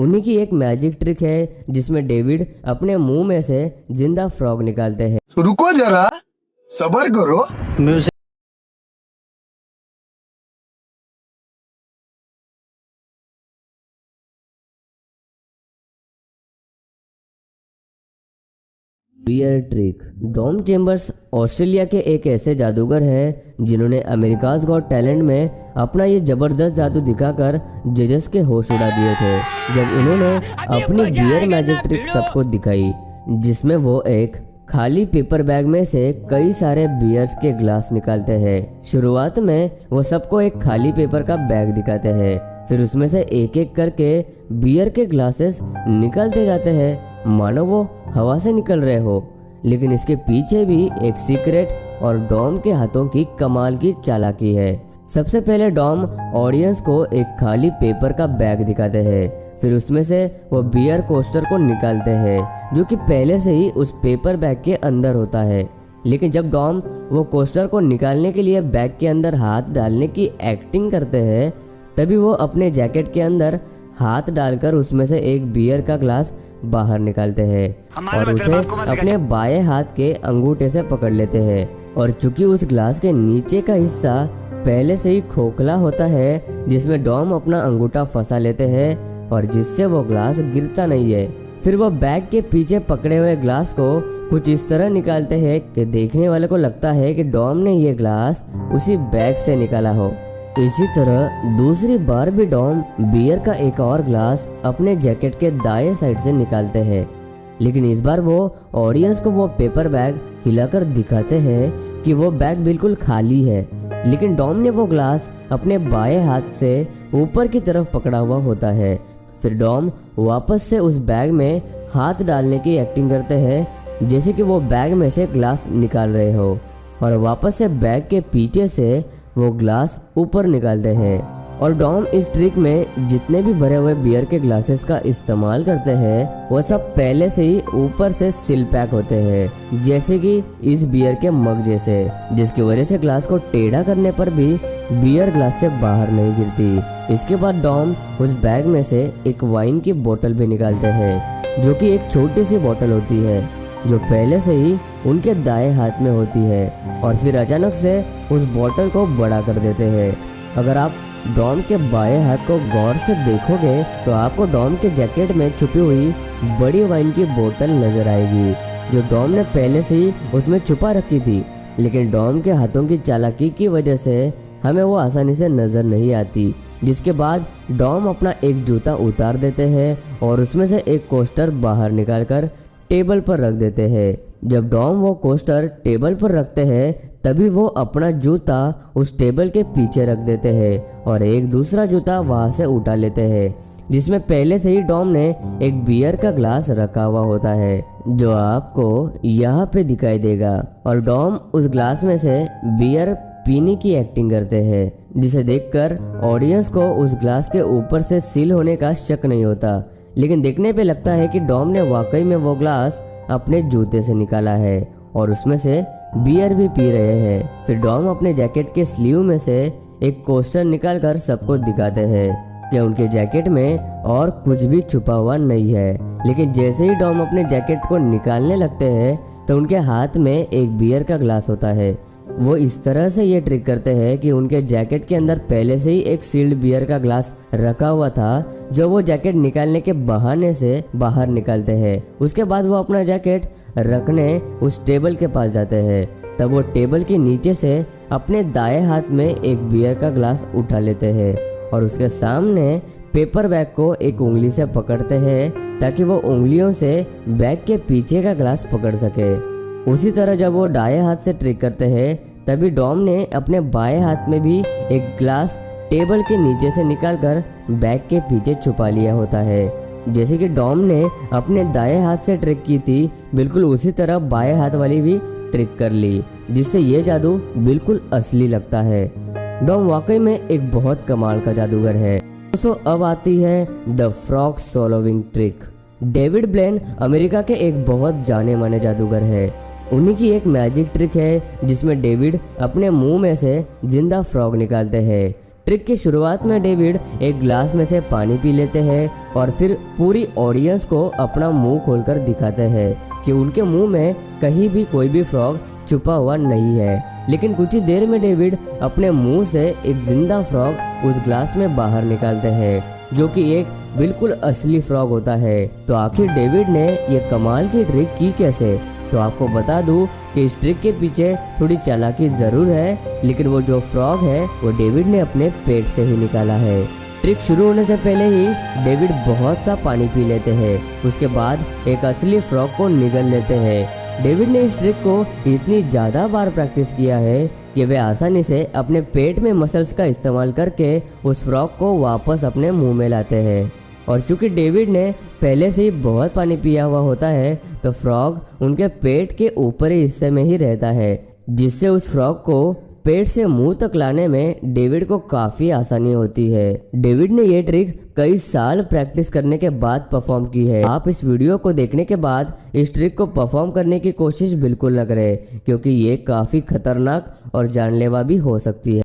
उन्हीं की एक मैजिक ट्रिक है जिसमें डेविड अपने मुंह में से जिंदा फ्रॉग निकालते हैं। रुको जरा, सबर करो। Bear trick. Dom Chambers Australia के एक ऐसे जादूगर हैं जिन्होंने अमेरिकाज गॉट टैलेंट में अपना ये जबरदस्त जादू दिखाकर जजेस के होश उड़ा दिए थे जब उन्होंने अपनी बियर मैजिक ट्रिक सबको दिखाई, जिसमें वो एक खाली पेपर बैग में से कई सारे बियर्स के ग्लास निकालते हैं। शुरुआत में वो सबको एक खाली पेपर का बैग दिखाते हैं, फिर उसमें से एक एक करके बियर के ग्लासेस निकालते जाते हैं मानो वो हवा से निकल रहे हो। लेकिन इसके पीछे भी एक सीक्रेट और डॉम के हाथों की कमाल की चालाकी है। सबसे पहले डॉम ऑडियंस को एक खाली पेपर का बैग दिखाते हैं, फिर उसमें से वो बियर कोस्टर को निकालते हैं जो कि पहले से ही उस पेपर बैग के अंदर होता है। लेकिन जब डॉम वो कोस्टर को निकालने के लिए बैग के अंदर हाथ डालने की एक्टिंग करते हैं तभी वो अपने जैकेट के अंदर हाथ डालकर उसमें से एक बियर का ग्लास बाहर निकालते हैं और उसे अपने बाएं हाथ के अंगूठे से पकड़ लेते हैं। और चूंकि उस ग्लास के नीचे का हिस्सा पहले से ही खोखला होता है जिसमें डॉम अपना अंगूठा फंसा लेते हैं और जिससे वो ग्लास गिरता नहीं है। फिर वो बैग के पीछे पकड़े हुए ग्लास को कुछ इस तरह निकालते हैं कि देखने वाले को लगता है कि डॉम ने ये ग्लास उसी बैग से निकाला हो। इसी तरह दूसरी बार भी डॉम बियर का एक और ग्लास अपने जैकेट के दाएं साइड से निकालते हैं, लेकिन इस बार वो ऑडियंस को वो पेपर बैग हिलाकर दिखाते हैं कि वो बैग बिल्कुल खाली है। लेकिन डॉम ने वो ग्लास अपने बाएं हाथ से ऊपर की तरफ पकड़ा हुआ होता है। फिर डॉम वापस से उस बैग में हाथ डालने की एक्टिंग करते हैं जैसे कि वो बैग में से ग्लास निकाल रहे हो और वापस से बैग के पीछे से वो ग्लास ऊपर निकालते हैं। और डॉम इस ट्रिक में जितने भी भरे हुए बियर के ग्लासेस का इस्तेमाल करते हैं वो सब पहले से ही ऊपर से सील पैक होते हैं, जैसे कि इस बियर के मग जैसे, जिसकी वजह से ग्लास को टेढ़ा करने पर भी बियर ग्लास से बाहर नहीं गिरती। इसके बाद डॉम उस बैग में से एक वाइन की बोतल भी निकालते हैं जो कि एक छोटी सी बोतल होती है जो पहले से ही उनके दाएं हाथ में होती है और फिर अचानक से उस बोतल को बड़ा कर देते हैं। अगर आप डॉम के बाएं हाथ को गौर से देखोगे तो आपको डॉम के जैकेट में छुपी हुई बड़ी वाइन की बोतल नजर आएगी जो डॉम ने पहले से ही उसमें छुपा रखी थी। लेकिन डॉम के हाथों की चालाकी की वजह से हमें वो आसानी से नजर नहीं आती। जिसके बाद डॉम अपना एक जूता उतार देते हैं और उसमें से एक कोस्टर बाहर निकालकर टेबल पर रख देते हैं। जब डॉम वो कोस्टर टेबल पर रखते हैं तभी वो अपना जूता उस टेबल के पीछे रख देते हैं और एक दूसरा जूता वहां से उठा लेते हैं जिसमें पहले से ही डॉम ने एक बियर का ग्लास रखा हुआ होता है जो आपको यहाँ पे दिखाई देगा। और डॉम उस ग्लास में से बियर पीने की एक्टिंग करते हैं जिसे देखकर ऑडियंस को उस ग्लास के ऊपर से सील होने का शक नहीं होता। लेकिन देखने पे लगता है कि डॉम ने वाकई में वो ग्लास अपने जूते से निकाला है और उसमें से बियर भी पी रहे हैं। फिर डॉम अपने जैकेट के स्लीव में से एक कोस्टर निकालकर सबको दिखाते हैं कि उनके जैकेट में और कुछ भी छुपा हुआ नहीं है। लेकिन जैसे ही डॉम अपने जैकेट को निकालने लगते हैं तो उनके हाथ में एक बियर का ग्लास होता है। वो इस तरह से ये ट्रिक करते हैं कि उनके जैकेट के अंदर पहले से ही एक सील्ड बियर का ग्लास रखा हुआ था जो वो जैकेट निकालने के बहाने से बाहर निकालते हैं। उसके बाद वो अपना जैकेट रखने उस टेबल के पास जाते हैं। तब वो टेबल के नीचे से अपने दाएं हाथ में एक बियर का ग्लास उठा लेते हैं और उसके सामने पेपर बैग को एक उंगली से पकड़ते हैं ताकि वो उंगलियों से बैग के पीछे का ग्लास पकड़ सके। उसी तरह जब वो दाएं हाथ से ट्रिक करते हैं तभी डॉम ने अपने बाएं हाथ में भी एक ग्लास टेबल के नीचे से निकालकर बैग के पीछे छुपा लिया होता है। जैसे कि डॉम ने अपने दाएं हाथ से ट्रिक की थी बिल्कुल उसी तरह बाएं हाथ वाली भी ट्रिक कर ली जिससे ये जादू बिल्कुल असली लगता है। डॉम वाकई में एक बहुत कमाल का जादूगर है। दोस्तों अब आती है the frog solving trick. David Blaine America के एक बहुत जाने माने जादूगर है। उन्हीं की एक मैजिक ट्रिक है जिसमें डेविड अपने मुंह में से जिंदा फ्रॉग निकालते हैं। ट्रिक की शुरुआत में डेविड एक ग्लास में से पानी पी लेते हैं और फिर पूरी ऑडियंस को अपना मुंह खोलकर दिखाते हैं कि उनके मुंह में कहीं भी कोई भी फ्रॉग छुपा हुआ नहीं है। लेकिन कुछ ही देर में डेविड अपने मुंह से एक जिंदा फ्रॉग उस ग्लास में बाहर निकालते हैं जो कि एक बिल्कुल असली फ्रॉग होता है। तो आखिर डेविड ने ये कमाल की ट्रिक की कैसे? तो आपको बता दूं कि इस ट्रिक के पीछे थोड़ी चालाकी ज़रूर है, लेकिन वो जो फ्रॉग है वो डेविड ने अपने पेट से ही निकाला है। ट्रिक शुरू होने से पहले ही डेविड बहुत सा पानी पी लेते हैं। उसके बाद एक असली फ्रॉग को निगल लेते हैं। डेविड ने इस ट्रिक को इतनी ज़्यादा बार प्रैक्टिस किया है कि वे आसानी से अपने पेट में मसल्स का इस्तेमाल करके उस फ्रॉग को वापस अपने मुंह में लाते हैं। और चूंकि डेविड ने पहले से ही बहुत पानी पिया हुआ होता है तो फ्रॉग उनके पेट के ऊपरी हिस्से में ही रहता है, जिससे उस फ्रॉग को पेट से मुंह तक लाने में डेविड को काफ़ी आसानी होती है। डेविड ने ये ट्रिक कई साल प्रैक्टिस करने के बाद परफॉर्म की है। आप इस वीडियो को देखने के बाद इस ट्रिक को परफॉर्म करने की कोशिश बिल्कुल न करें, क्योंकि ये काफ़ी खतरनाक और जानलेवा भी हो सकती है।